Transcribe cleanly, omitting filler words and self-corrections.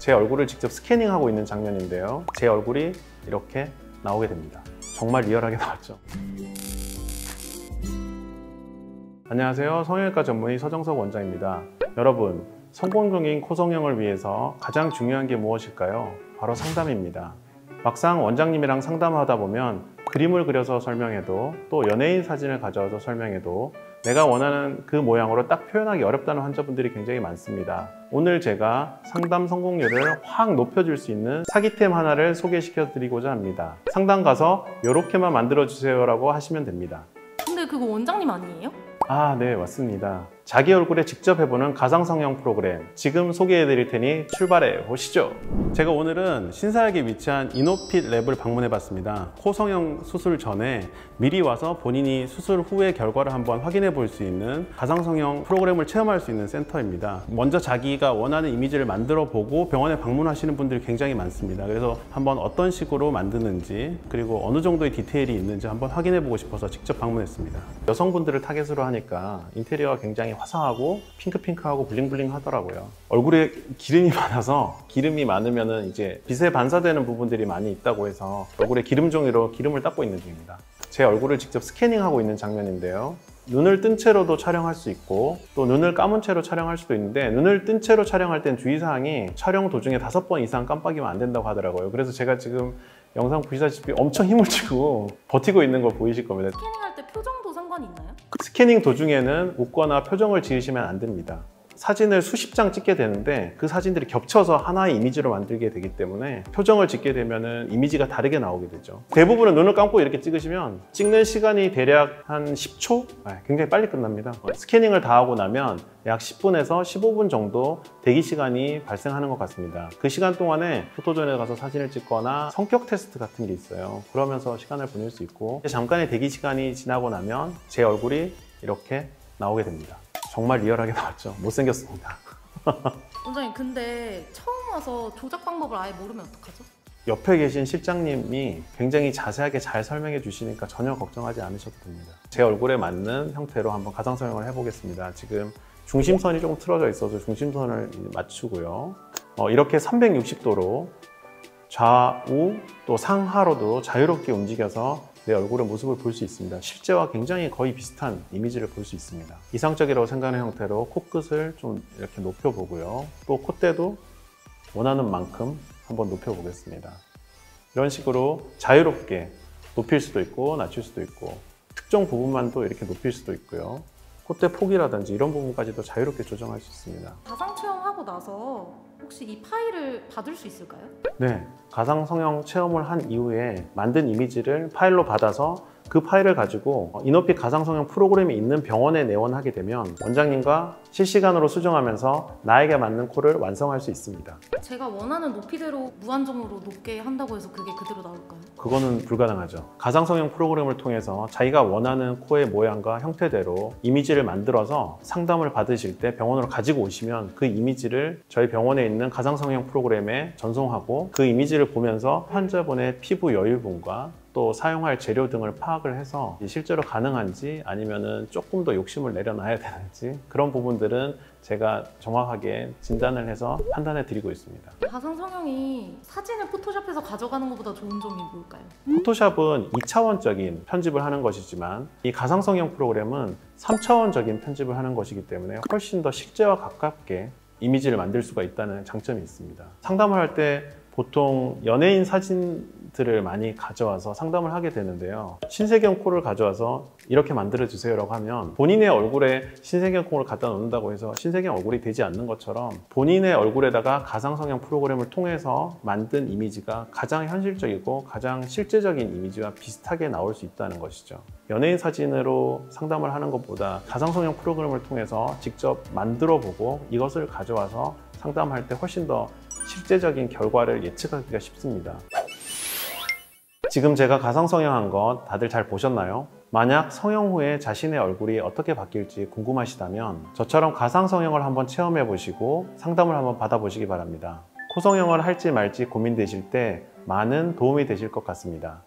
제 얼굴을 직접 스캐닝하고 있는 장면인데요. 제 얼굴이 이렇게 나오게 됩니다. 정말 리얼하게 나왔죠. 안녕하세요. 성형외과 전문의 서정석 원장입니다. 여러분, 성공적인 코 성형을 위해서 가장 중요한 게 무엇일까요? 바로 상담입니다. 막상 원장님이랑 상담하다 보면 그림을 그려서 설명해도 또 연예인 사진을 가져와서 설명해도 내가 원하는 그 모양으로 딱 표현하기 어렵다는 환자분들이 굉장히 많습니다. 오늘 제가 상담 성공률을 확 높여줄 수 있는 사기템 하나를 소개시켜 드리고자 합니다. 상담 가서 이렇게만 만들어 주세요 라고 하시면 됩니다. 근데 그거 원장님 아니에요? 아, 네, 맞습니다. 자기 얼굴에 직접 해보는 가상성형 프로그램 지금 소개해 드릴 테니 출발해 보시죠. 제가 오늘은 신사역에 위치한 이노핏 랩을 방문해 봤습니다. 코 성형 수술 전에 미리 와서 본인이 수술 후의 결과를 한번 확인해 볼 수 있는 가상성형 프로그램을 체험할 수 있는 센터입니다. 먼저 자기가 원하는 이미지를 만들어 보고 병원에 방문하시는 분들이 굉장히 많습니다. 그래서 한번 어떤 식으로 만드는지 그리고 어느 정도의 디테일이 있는지 한번 확인해 보고 싶어서 직접 방문했습니다. 여성분들을 타겟으로 하니까 인테리어가 굉장히 화사하고 핑크핑크하고 블링블링 하더라고요. 얼굴에 기름이 많아서 기름이 많으면 이제 빛에 반사되는 부분들이 많이 있다고 해서 얼굴에 기름종이로 기름을 닦고 있는 중입니다. 제 얼굴을 직접 스캐닝하고 있는 장면인데요. 눈을 뜬 채로도 촬영할 수 있고 또 눈을 감은 채로 촬영할 수도 있는데 눈을 뜬 채로 촬영할 땐 주의사항이 촬영 도중에 5번 이상 깜빡이면 안 된다고 하더라고요. 그래서 제가 지금 영상 보시다시피 엄청 힘을 주고 버티고 있는 거 보이실 겁니다. 스캐닝할 때 표정도 상관이 있나요? 스캐닝 도중에는 웃거나 표정을 지으시면 안 됩니다. 사진을 수십 장 찍게 되는데 그 사진들이 겹쳐서 하나의 이미지로 만들게 되기 때문에 표정을 짓게 되면 이미지가 다르게 나오게 되죠. 대부분은 눈을 감고 이렇게 찍으시면 찍는 시간이 대략 한 10초? 굉장히 빨리 끝납니다. 스캐닝을 다 하고 나면 약 10분에서 15분 정도 대기 시간이 발생하는 것 같습니다. 그 시간 동안에 포토존에 가서 사진을 찍거나 성격 테스트 같은 게 있어요. 그러면서 시간을 보낼 수 있고 잠깐의 대기 시간이 지나고 나면 제 얼굴이 이렇게 나오게 됩니다. 정말 리얼하게 나왔죠. 못생겼습니다. 원장님, 근데 처음 와서 조작 방법을 아예 모르면 어떡하죠? 옆에 계신 실장님이 굉장히 자세하게 잘 설명해 주시니까 전혀 걱정하지 않으셔도 됩니다. 제 얼굴에 맞는 형태로 한번 가상성형을 해보겠습니다. 지금 중심선이 조금 틀어져 있어서 중심선을 맞추고요. 이렇게 360도로 좌우 또 상하로도 자유롭게 움직여서 내 얼굴의 모습을 볼 수 있습니다. 실제와 굉장히 거의 비슷한 이미지를 볼 수 있습니다. 이상적이라고 생각하는 형태로 코끝을 좀 이렇게 높여보고요. 또 콧대도 원하는 만큼 한번 높여보겠습니다. 이런 식으로 자유롭게 높일 수도 있고 낮출 수도 있고 특정 부분만 또 이렇게 높일 수도 있고요. 콧대 폭이라든지 이런 부분까지도 자유롭게 조정할 수 있습니다. 가상 체험하고 나서 혹시 이 파일을 받을 수 있을까요? 네, 가상 성형 체험을 한 이후에 만든 이미지를 파일로 받아서 그 파일을 가지고 이노핏 가상 성형 프로그램이 있는 병원에 내원하게 되면 원장님과 실시간으로 수정하면서 나에게 맞는 코를 완성할 수 있습니다. 제가 원하는 높이대로 무한정으로 높게 한다고 해서 그게 그대로 나올까요? 그거는 불가능하죠. 가상 성형 프로그램을 통해서 자기가 원하는 코의 모양과 형태대로 이미지를 만들어서 상담을 받으실 때 병원으로 가지고 오시면 그 이미지를 저희 병원에 있는 가상 성형 프로그램에 전송하고 그 이미지를 보면서 환자분의 피부 여유분과 또 사용할 재료 등을 파악을 해서 실제로 가능한지 아니면은 조금 더 욕심을 내려놔야 되는지 그런 부분들은 제가 정확하게 진단을 해서 판단해 드리고 있습니다. 가상 성형이 사진을 포토샵해서 가져가는 것보다 좋은 점이 뭘까요? 포토샵은 2차원적인 편집을 하는 것이지만 이 가상 성형 프로그램은 3차원적인 편집을 하는 것이기 때문에 훨씬 더 실제와 가깝게 이미지를 만들 수가 있다는 장점이 있습니다. 상담을 할 때 보통 연예인 사진들을 많이 가져와서 상담을 하게 되는데요. 신세경 코를 가져와서 이렇게 만들어 주세요 라고 하면 본인의 얼굴에 신세경 코를 갖다 놓는다고 해서 신세경 얼굴이 되지 않는 것처럼 본인의 얼굴에다가 가상성형 프로그램을 통해서 만든 이미지가 가장 현실적이고 가장 실제적인 이미지와 비슷하게 나올 수 있다는 것이죠. 연예인 사진으로 상담을 하는 것보다 가상성형 프로그램을 통해서 직접 만들어 보고 이것을 가져와서 상담할 때 훨씬 더 실제적인 결과를 예측하기가 쉽습니다. 지금 제가 가상 성형한 것 다들 잘 보셨나요? 만약 성형 후에 자신의 얼굴이 어떻게 바뀔지 궁금하시다면 저처럼 가상 성형을 한번 체험해 보시고 상담을 한번 받아보시기 바랍니다. 코 성형을 할지 말지 고민되실 때 많은 도움이 되실 것 같습니다.